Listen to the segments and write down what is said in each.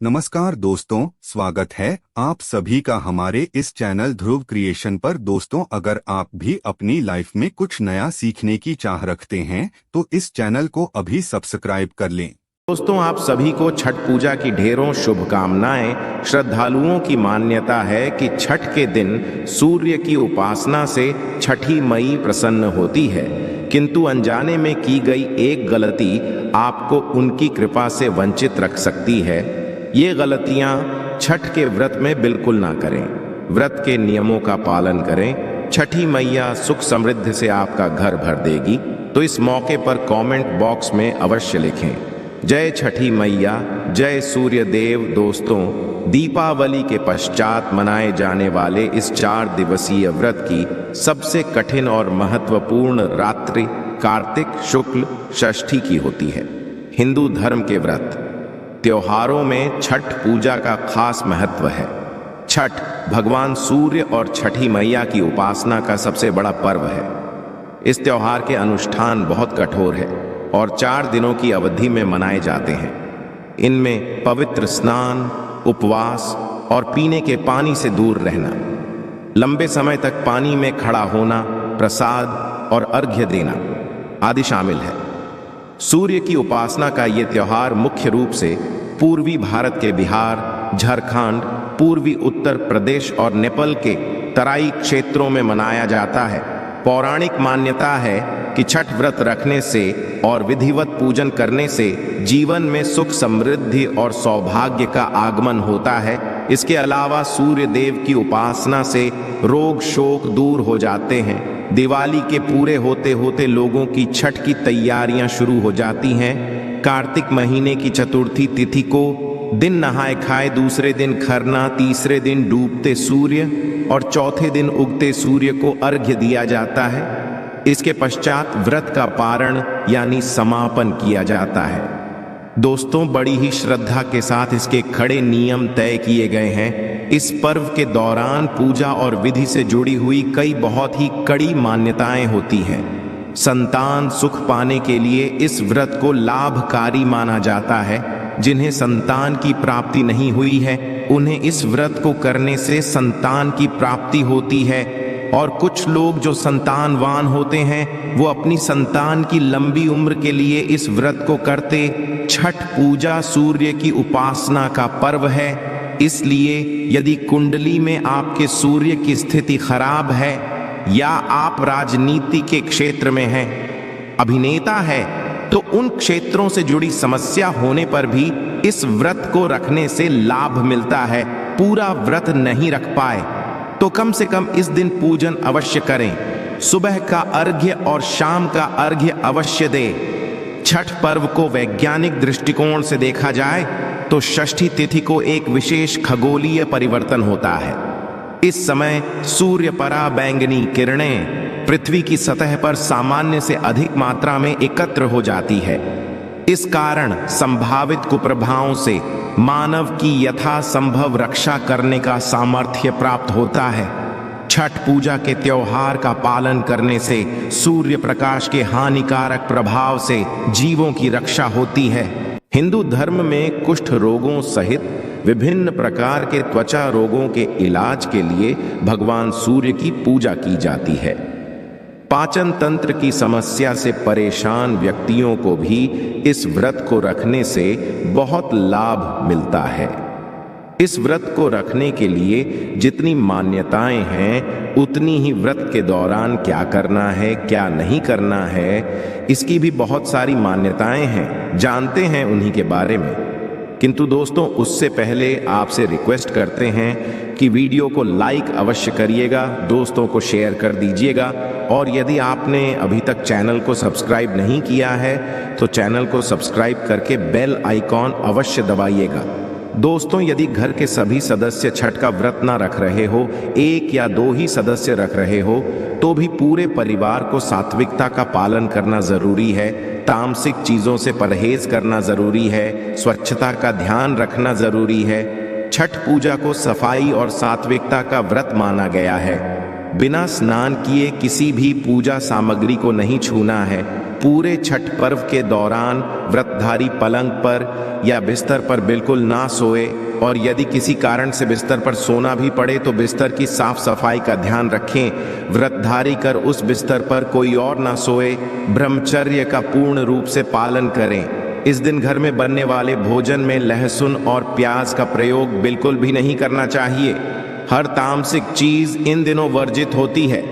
नमस्कार दोस्तों, स्वागत है आप सभी का हमारे इस चैनल ध्रुव क्रिएशन पर। दोस्तों, अगर आप भी अपनी लाइफ में कुछ नया सीखने की चाह रखते हैं तो इस चैनल को अभी सब्सक्राइब कर लें। दोस्तों, आप सभी को छठ पूजा की ढेरों शुभकामनाएं। श्रद्धालुओं की मान्यता है कि छठ के दिन सूर्य की उपासना से छठी मई प्रसन्न होती है, किंतु अनजाने में की गई एक गलती आपको उनकी कृपा से वंचित रख सकती है। ये गलतियां छठ के व्रत में बिल्कुल ना करें। व्रत के नियमों का पालन करें। छठी मैया सुख समृद्धि से आपका घर भर देगी। तो इस मौके पर कमेंट बॉक्स में अवश्य लिखें, जय छठी मैया, जय सूर्य देव। दोस्तों, दीपावली के पश्चात मनाए जाने वाले इस 4 दिवसीय व्रत की सबसे कठिन और महत्वपूर्ण रात्रि कार्तिक शुक्ल षष्ठी की होती है। हिंदू धर्म के व्रत त्योहारों में छठ पूजा का खास महत्व है। छठ भगवान सूर्य और छठी मैया की उपासना का सबसे बड़ा पर्व है। इस त्योहार के अनुष्ठान बहुत कठोर है और 4 दिनों की अवधि में मनाए जाते हैं। इनमें पवित्र स्नान, उपवास और पीने के पानी से दूर रहना, लंबे समय तक पानी में खड़ा होना, प्रसाद और अर्घ्य देना आदि शामिल है। सूर्य की उपासना का ये त्योहार मुख्य रूप से पूर्वी भारत के बिहार, झारखंड, पूर्वी उत्तर प्रदेश और नेपाल के तराई क्षेत्रों में मनाया जाता है। पौराणिक मान्यता है कि छठ व्रत रखने से और विधिवत पूजन करने से जीवन में सुख समृद्धि और सौभाग्य का आगमन होता है। इसके अलावा सूर्य देव की उपासना से रोग शोक दूर हो जाते हैं। दिवाली के पूरे होते होते लोगों की छठ की तैयारियां शुरू हो जाती हैं। कार्तिक महीने की चतुर्थी तिथि को दिन नहाए खाए, दूसरे दिन खरना, तीसरे दिन डूबते सूर्य और चौथे दिन उगते सूर्य को अर्घ्य दिया जाता है। इसके पश्चात व्रत का पारण यानी समापन किया जाता है। दोस्तों, बड़ी ही श्रद्धा के साथ इसके खड़े नियम तय किए गए हैं। इस पर्व के दौरान पूजा और विधि से जुड़ी हुई कई बहुत ही कड़ी मान्यताएं होती हैं। संतान सुख पाने के लिए इस व्रत को लाभकारी माना जाता है। जिन्हें संतान की प्राप्ति नहीं हुई है, उन्हें इस व्रत को करने से संतान की प्राप्ति होती है। और कुछ लोग जो संतानवान होते हैं, वो अपनी संतान की लंबी उम्र के लिए इस व्रत को करते। छठ पूजा सूर्य की उपासना का पर्व है, इसलिए यदि कुंडली में आपके सूर्य की स्थिति खराब है या आप राजनीति के क्षेत्र में हैं, अभिनेता है, तो उन क्षेत्रों से जुड़ी समस्या होने पर भी इस व्रत को रखने से लाभ मिलता है। पूरा व्रत नहीं रख पाए तो कम से कम इस दिन पूजन अवश्य करें। सुबह का अर्घ्य और शाम का अर्घ्य अवश्य दें। छठ पर्व को वैज्ञानिक दृष्टिकोण से देखा जाए तो षष्ठी तिथि को एक विशेष खगोलीय परिवर्तन होता है। इस समय सूर्य परा बैंगनी किरणें पृथ्वी की सतह पर सामान्य से अधिक मात्रा में एकत्र हो जाती है। इस कारण संभावित कुप्रभावों से मानव की यथासंभव रक्षा करने का सामर्थ्य प्राप्त होता है। छठ पूजा के त्योहार का पालन करने से सूर्य प्रकाश के हानिकारक प्रभाव से जीवों की रक्षा होती है। हिंदू धर्म में कुष्ठ रोगों सहित विभिन्न प्रकार के त्वचा रोगों के इलाज के लिए भगवान सूर्य की पूजा की जाती है। पाचन तंत्र की समस्या से परेशान व्यक्तियों को भी इस व्रत को रखने से बहुत लाभ मिलता है। इस व्रत को रखने के लिए जितनी मान्यताएं हैं, उतनी ही व्रत के दौरान क्या करना है, क्या नहीं करना है, इसकी भी बहुत सारी मान्यताएं हैं। जानते हैं उन्हीं के बारे में। किंतु दोस्तों, उससे पहले आपसे रिक्वेस्ट करते हैं कि वीडियो को लाइक अवश्य करिएगा, दोस्तों को शेयर कर दीजिएगा। और यदि आपने अभी तक चैनल को सब्सक्राइब नहीं किया है तो चैनल को सब्सक्राइब करके बेल आइकॉन अवश्य दबाइएगा। दोस्तों, यदि घर के सभी सदस्य छठ का व्रत ना रख रहे हो, 1 या 2 ही सदस्य रख रहे हो, तो भी पूरे परिवार को सात्विकता का पालन करना जरूरी है। तामसिक चीजों से परहेज करना जरूरी है। स्वच्छता का ध्यान रखना जरूरी है। छठ पूजा को सफाई और सात्विकता का व्रत माना गया है। बिना स्नान किए किसी भी पूजा सामग्री को नहीं छूना है। पूरे छठ पर्व के दौरान व्रतधारी पलंग पर या बिस्तर पर बिल्कुल ना सोए, और यदि किसी कारण से बिस्तर पर सोना भी पड़े तो बिस्तर की साफ सफाई का ध्यान रखें। व्रतधारी कर उस बिस्तर पर कोई और ना सोए। ब्रह्मचर्य का पूर्ण रूप से पालन करें। इस दिन घर में बनने वाले भोजन में लहसुन और प्याज का प्रयोग बिल्कुल भी नहीं करना चाहिए। हर तामसिक चीज इन दिनों वर्जित होती है।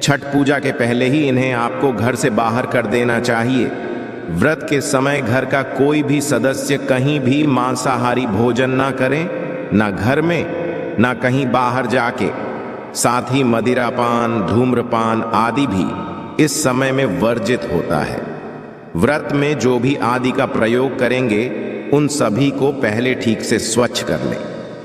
छठ पूजा के पहले ही इन्हें आपको घर से बाहर कर देना चाहिए। व्रत के समय घर का कोई भी सदस्य कहीं भी मांसाहारी भोजन ना करें, ना घर में ना कहीं बाहर जाके। साथ ही मदिरापान, धूम्रपान आदि भी इस समय में वर्जित होता है। व्रत में जो भी आदि का प्रयोग करेंगे उन सभी को पहले ठीक से स्वच्छ कर लें।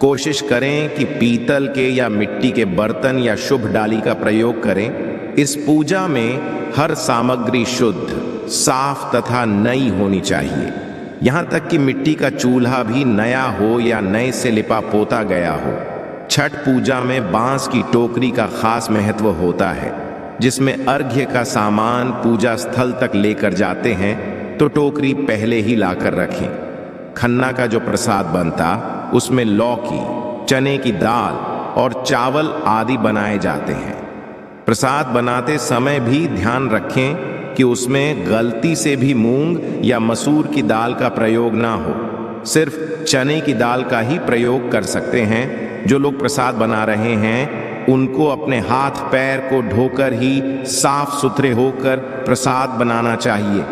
कोशिश करें कि पीतल के या मिट्टी के बर्तन या शुभ डाली का प्रयोग करें। इस पूजा में हर सामग्री शुद्ध, साफ तथा नई होनी चाहिए। यहाँ तक कि मिट्टी का चूल्हा भी नया हो या नए से लिपा पोता गया हो। छठ पूजा में बांस की टोकरी का खास महत्व होता है, जिसमें अर्घ्य का सामान पूजा स्थल तक लेकर जाते हैं तो टोकरी पहले ही लाकर रखें। खन्ना का जो प्रसाद बनता उसमें लौकी, चने की दाल और चावल आदि बनाए जाते हैं। प्रसाद बनाते समय भी ध्यान रखें कि उसमें गलती से भी मूंग या मसूर की दाल का प्रयोग ना हो। सिर्फ चने की दाल का ही प्रयोग कर सकते हैं। जो लोग प्रसाद बना रहे हैं उनको अपने हाथ पैर को धोकर ही साफ सुथरे होकर प्रसाद बनाना चाहिए।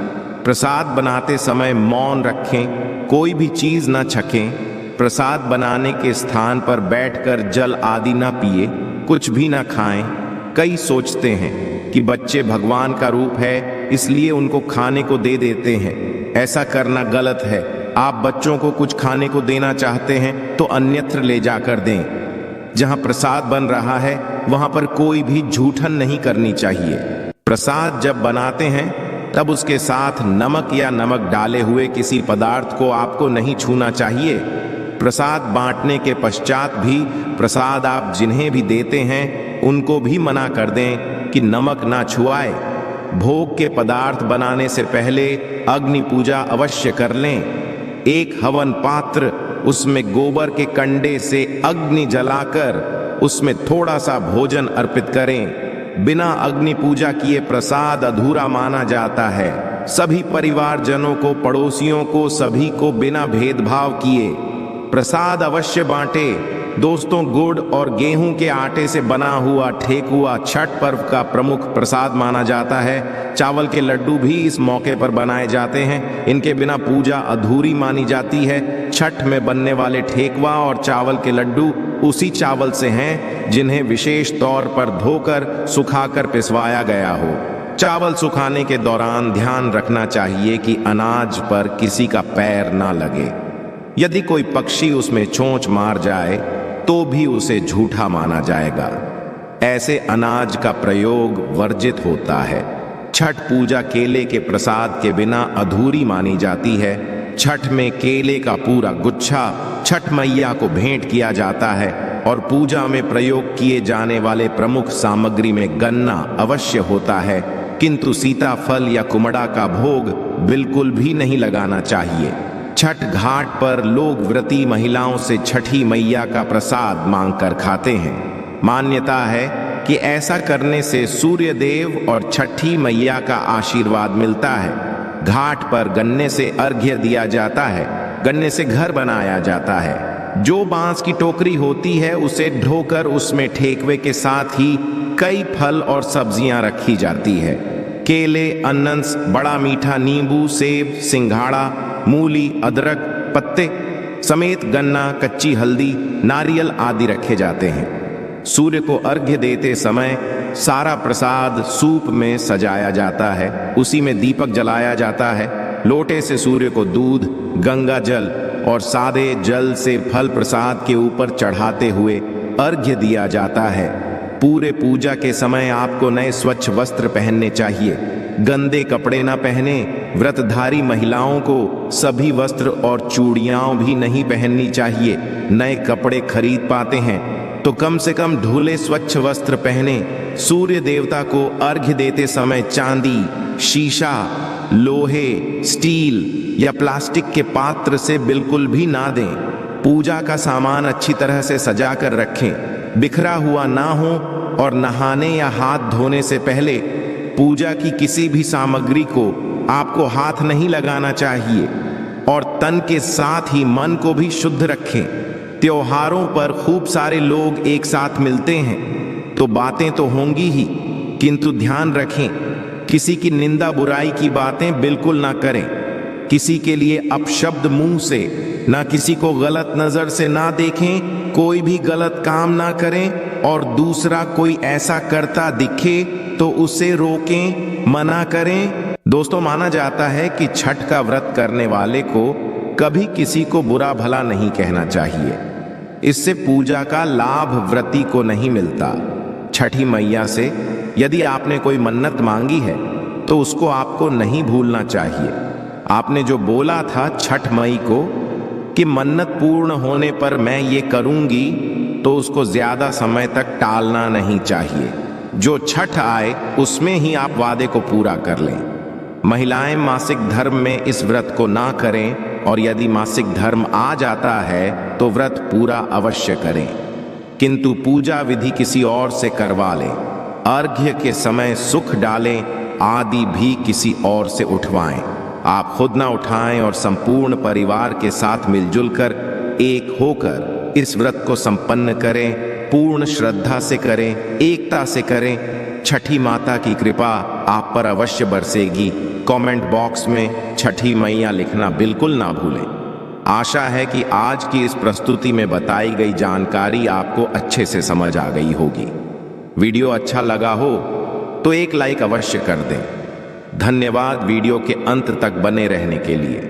प्रसाद बनाते समय मौन रखें, कोई भी चीज न छकें। प्रसाद बनाने के स्थान पर बैठकर जल आदि ना पिए, कुछ भी ना खाएं। कई सोचते हैं कि बच्चे भगवान का रूप है इसलिए उनको खाने को दे देते हैं। ऐसा करना गलत है। आप बच्चों को कुछ खाने को देना चाहते हैं तो अन्यत्र ले जाकर दें। जहां प्रसाद बन रहा है वहां पर कोई भी जूठन नहीं करनी चाहिए। प्रसाद जब बनाते हैं तब उसके साथ नमक या नमक डाले हुए किसी पदार्थ को आपको नहीं छूना चाहिए। प्रसाद बांटने के पश्चात भी प्रसाद आप जिन्हें भी देते हैं उनको भी मना कर दें कि नमक ना छुआए। भोग के पदार्थ बनाने से पहले अग्नि पूजा अवश्य कर लें। एक हवन पात्र, उसमें गोबर के कंडे से अग्नि जलाकर उसमें थोड़ा सा भोजन अर्पित करें। बिना अग्नि पूजा किए प्रसाद अधूरा माना जाता है। सभी परिवारजनों को, पड़ोसियों को, सभी को बिना भेदभाव किए प्रसाद अवश्य बांटे। दोस्तों, गुड़ और गेहूं के आटे से बना हुआ ठेकुआ छठ पर्व का प्रमुख प्रसाद माना जाता है। चावल के लड्डू भी इस मौके पर बनाए जाते हैं। इनके बिना पूजा अधूरी मानी जाती है। छठ में बनने वाले ठेकुआ और चावल के लड्डू उसी चावल से हैं जिन्हें विशेष तौर पर धोकर सुखाकर पिसवाया गया हो। चावल सुखाने के दौरान ध्यान रखना चाहिए कि अनाज पर किसी का पैर ना लगे। यदि कोई पक्षी उसमें चोंच मार जाए तो भी उसे झूठा माना जाएगा। ऐसे अनाज का प्रयोग वर्जित होता है। छठ पूजा केले के प्रसाद के बिना अधूरी मानी जाती है। छठ में केले का पूरा गुच्छा छठ मैया को भेंट किया जाता है और पूजा में प्रयोग किए जाने वाले प्रमुख सामग्री में गन्ना अवश्य होता है, किंतु सीताफल या कुमड़ा का भोग बिल्कुल भी नहीं लगाना चाहिए। छठ घाट पर लोग व्रती महिलाओं से छठी मैया का प्रसाद मांगकर खाते हैं। मान्यता है कि ऐसा करने से सूर्य देव और छठी मैया का आशीर्वाद मिलता है। घाट पर गन्ने से अर्घ्य दिया जाता है। गन्ने से घर बनाया जाता है। जो बांस की टोकरी होती है उसे ढोकर उसमें ठेकुए के साथ ही कई फल और सब्जियां रखी जाती है। केले, अनन्स, बड़ा मीठा नींबू, सेब, सिंघाड़ा, मूली, अदरक, पत्ते समेत गन्ना, कच्ची हल्दी, नारियल आदि रखे जाते हैं। सूर्य को अर्घ्य देते समय सारा प्रसाद सूप में सजाया जाता है। उसी में दीपक जलाया जाता है। लोटे से सूर्य को दूध, गंगा जल और सादे जल से फल प्रसाद के ऊपर चढ़ाते हुए अर्घ्य दिया जाता है। पूरे पूजा के समय आपको नए स्वच्छ वस्त्र पहनने चाहिए। गंदे कपड़े न पहने। व्रतधारी महिलाओं को सभी वस्त्र और चूड़ियां भी नहीं पहननी चाहिए। नए कपड़े खरीद पाते हैं तो कम से कम धुले स्वच्छ वस्त्र पहने। सूर्य देवता को अर्घ्य देते समय चांदी, शीशा, लोहे, स्टील या प्लास्टिक के पात्र से बिल्कुल भी ना दें। पूजा का सामान अच्छी तरह से सजा कर रखें, बिखरा हुआ ना हो। और नहाने या हाथ धोने से पहले पूजा की किसी भी सामग्री को आपको हाथ नहीं लगाना चाहिए। और तन के साथ ही मन को भी शुद्ध रखें। त्योहारों पर खूब सारे लोग एक साथ मिलते हैं तो बातें तो होंगी ही, किंतु ध्यान रखें किसी की निंदा बुराई की बातें बिल्कुल ना करें। किसी के लिए अपशब्द मुंह से ना, किसी को गलत नजर से ना देखें, कोई भी गलत काम ना करें। और दूसरा कोई ऐसा करता दिखे तो उसे रोकें, मना करें। दोस्तों, माना जाता है कि छठ का व्रत करने वाले को कभी किसी को बुरा भला नहीं कहना चाहिए। इससे पूजा का लाभ व्रती को नहीं मिलता। छठी मैया से यदि आपने कोई मन्नत मांगी है तो उसको आपको नहीं भूलना चाहिए। आपने जो बोला था छठ मई को कि मन्नत पूर्ण होने पर मैं ये करूंगी, तो उसको ज्यादा समय तक टालना नहीं चाहिए। जो छठ आए उसमें ही आप वादे को पूरा कर लें। महिलाएं मासिक धर्म में इस व्रत को ना करें, और यदि मासिक धर्म आ जाता है तो व्रत पूरा अवश्य करें, किंतु पूजा विधि किसी और से करवा लें। अर्घ्य के समय सुख डालें आदि भी किसी और से उठवाएं। आप खुद ना उठाएं और संपूर्ण परिवार के साथ मिलजुल कर एक होकर इस व्रत को संपन्न करें। पूर्ण श्रद्धा से करें, एकता से करें। छठी माता की कृपा आप पर अवश्य बरसेगी। कमेंट बॉक्स में छठी मैया लिखना बिल्कुल ना भूलें। आशा है कि आज की इस प्रस्तुति में बताई गई जानकारी आपको अच्छे से समझ आ गई होगी। वीडियो अच्छा लगा हो तो एक लाइक अवश्य कर दें। धन्यवाद वीडियो के अंत तक बने रहने के लिए।